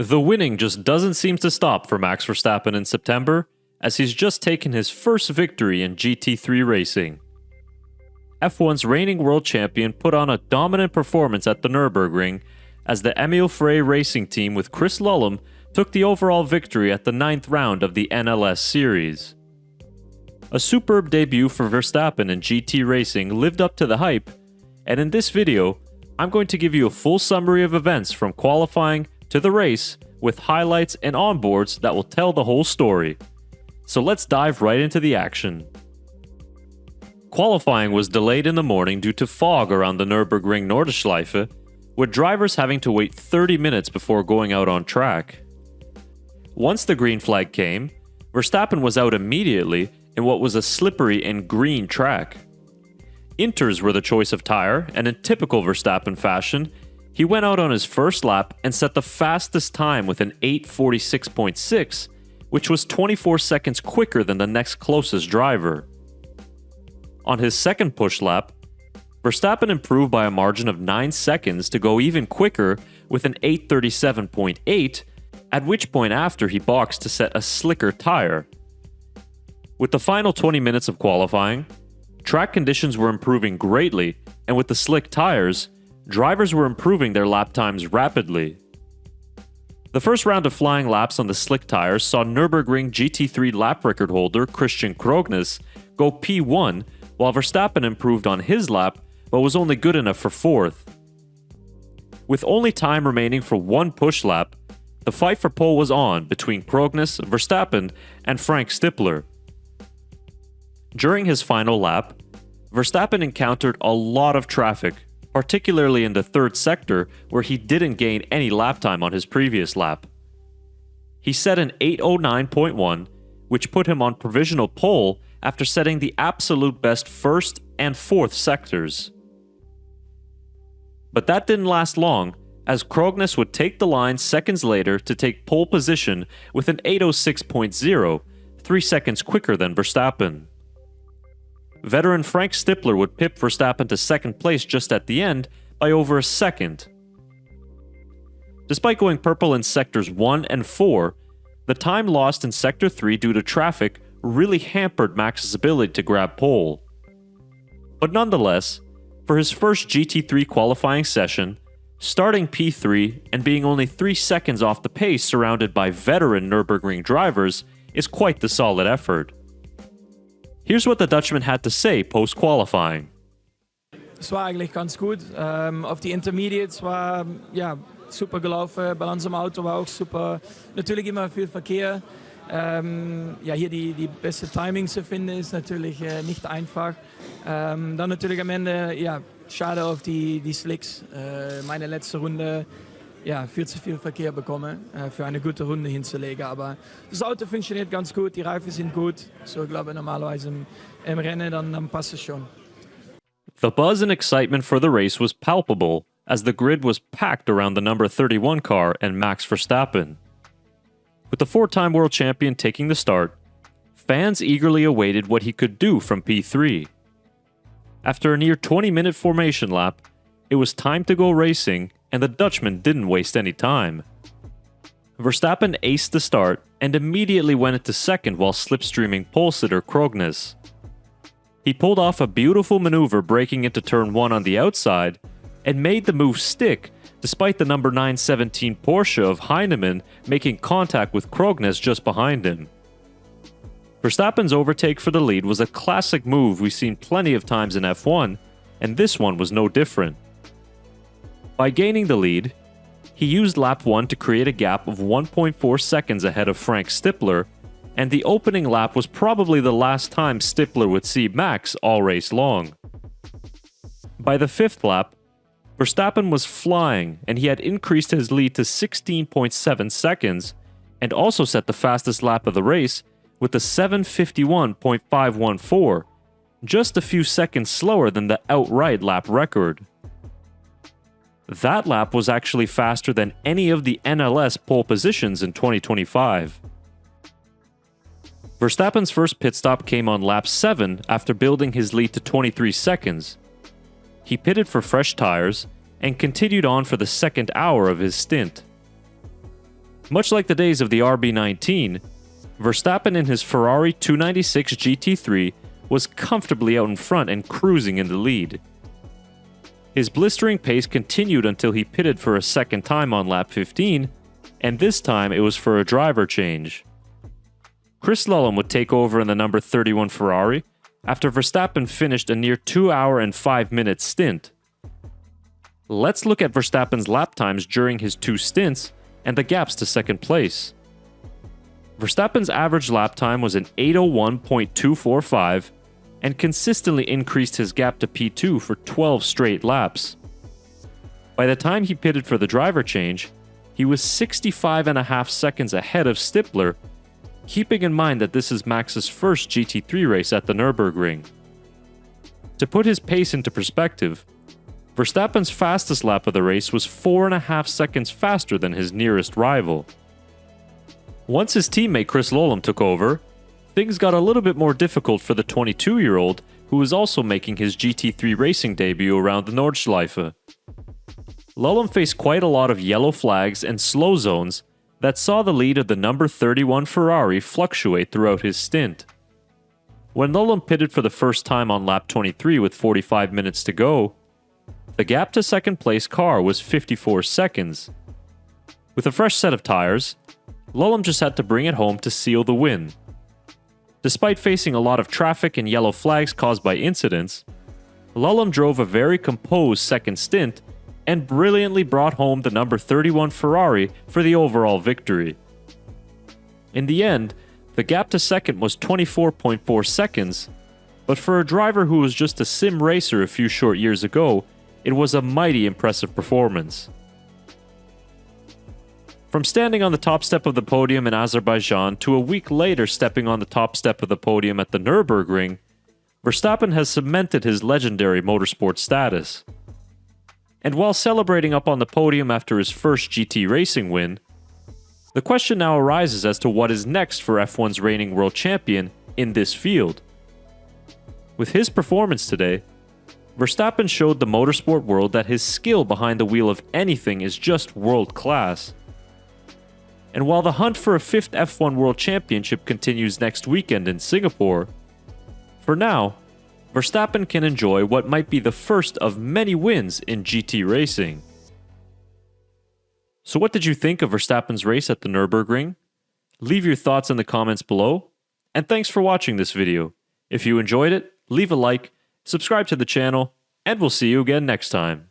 The winning just doesn't seem to stop for Max Verstappen in September, as he's just taken his first victory in GT3 racing. F1's reigning world champion put on a dominant performance at the Nürburgring, as the Emil Frey racing team with Chris Lullum took the overall victory at the 9th round of the NLS series. A superb debut for Verstappen in GT racing lived up to the hype, and in this video, I'm going to give you a full summary of events from qualifying to the race with highlights and onboards that will tell the whole story. So let's dive right into the action. Qualifying was delayed in the morning due to fog around the Nürburgring Nordschleife, with drivers having to wait 30 minutes before going out on track. Once the green flag came, Verstappen was out immediately in what was a slippery and green track. Inters were the choice of tire, and in typical Verstappen fashion, he went out on his first lap and set the fastest time with an 8:46.6, which was 24 seconds quicker than the next closest driver. On his second push lap, Verstappen improved by a margin of 9 seconds to go even quicker with an 8:37.8, at which point after he boxed to set a slicker tire. With the final 20 minutes of qualifying, track conditions were improving greatly, and with the slick tires, drivers were improving their lap times rapidly. The first round of flying laps on the slick tires saw Nürburgring GT3 lap record holder Christian Krognes go P1, while Verstappen improved on his lap but was only good enough for 4th. With only time remaining for one push lap, the fight for pole was on between Krognes, Verstappen, and Frank Stippler. During his final lap, Verstappen encountered a lot of traffic, particularly in the third sector where he didn't gain any lap time on his previous lap. He set an 8:09.1, which put him on provisional pole after setting the absolute best first and fourth sectors. But that didn't last long, as Krognes would take the line seconds later to take pole position with an 8:06.0, 3 seconds quicker than Verstappen. Veteran Frank Stippler would pip Verstappen to second place just at the end by over a second. Despite going purple in sectors 1 and 4, the time lost in sector 3 due to traffic really hampered Max's ability to grab pole. But nonetheless, for his first GT3 qualifying session, starting P3 and being only 3 seconds off the pace surrounded by veteran Nürburgring drivers is quite the solid effort. Here's what the Dutchman had to say post-qualifying. Es war eigentlich ganz gut. Auf die Intermediates war ja, super gelaufen. Balance am Auto war auch super. Natürlich immer viel Verkehr. Ja, hier die beste Timing zu finden ist natürlich nicht einfach. Dann natürlich am Ende, ja, schade auf die Slicks. Meine letzte Runde, ja, viel zu viel Verkehr bekommen, für eine gute Runde hinzulegen. Aber das Auto funktioniert ganz gut, die Reifen sind gut. So, ich glaube, normalerweise im Rennen, dann passt es schon. The buzz and excitement for the race was palpable, as the grid was packed around the number 31 car and Max Verstappen. With the 4-time world champion taking the start, fans eagerly awaited what he could do from P3. After a near 20-minute formation lap, it was time to go racing, and the Dutchman didn't waste any time. Verstappen aced the start and immediately went into second while slipstreaming pole sitter Krognes. He pulled off a beautiful maneuver braking into turn 1 on the outside and made the move stick despite the number 917 Porsche of Heinemann making contact with Krognes just behind him. Verstappen's overtake for the lead was a classic move we've seen plenty of times in F1, and this one was no different. By gaining the lead, he used lap 1 to create a gap of 1.4 seconds ahead of Frank Stippler, and the opening lap was probably the last time Stippler would see Max all race long. By the 5th lap, Verstappen was flying, and he had increased his lead to 16.7 seconds, and also set the fastest lap of the race with a 7:51.514, just a few seconds slower than the outright lap record. That lap was actually faster than any of the NLS pole positions in 2025. Verstappen's first pit stop came on lap 7 after building his lead to 23 seconds. He pitted for fresh tires and continued on for the second hour of his stint. Much like the days of the RB19, Verstappen in his Ferrari 296 GT3 was comfortably out in front and cruising in the lead. His blistering pace continued until he pitted for a second time on lap 15, and this time it was for a driver change. Chris Lullum would take over in the number 31 Ferrari after Verstappen finished a near 2 hour and 5 minute stint. Let's look at Verstappen's lap times during his 2 stints and the gaps to second place. Verstappen's average lap time was an 8:01.245 and consistently increased his gap to P2 for 12 straight laps. By the time he pitted for the driver change, he was 65.5 seconds ahead of Stippler, keeping in mind that this is Max's first GT3 race at the Nürburgring. To put his pace into perspective, Verstappen's fastest lap of the race was 4.5 seconds faster than his nearest rival. Once his teammate Chris Lullum took over, things got a little bit more difficult for the 22-year-old who was also making his GT3 racing debut around the Nordschleife. Lullum faced quite a lot of yellow flags and slow zones that saw the lead of the number 31 Ferrari fluctuate throughout his stint. When Lullum pitted for the first time on lap 23 with 45 minutes to go, the gap to second place car was 54 seconds. With a fresh set of tires, Lullum just had to bring it home to seal the win. Despite facing a lot of traffic and yellow flags caused by incidents, Lullum drove a very composed second stint and brilliantly brought home the number 31 Ferrari for the overall victory. In the end, the gap to second was 24.4 seconds, but for a driver who was just a sim racer a few short years ago, it was a mighty impressive performance. From standing on the top step of the podium in Azerbaijan to a week later stepping on the top step of the podium at the Nürburgring, Verstappen has cemented his legendary motorsport status. And while celebrating up on the podium after his first GT racing win, the question now arises as to what is next for F1's reigning world champion in this field. With his performance today, Verstappen showed the motorsport world that his skill behind the wheel of anything is just world class. And while the hunt for a 5th F1 World Championship continues next weekend in Singapore, for now, Verstappen can enjoy what might be the first of many wins in GT racing. So what did you think of Verstappen's race at the Nürburgring? Leave your thoughts in the comments below, and thanks for watching this video. If you enjoyed it, leave a like, subscribe to the channel, and we'll see you again next time.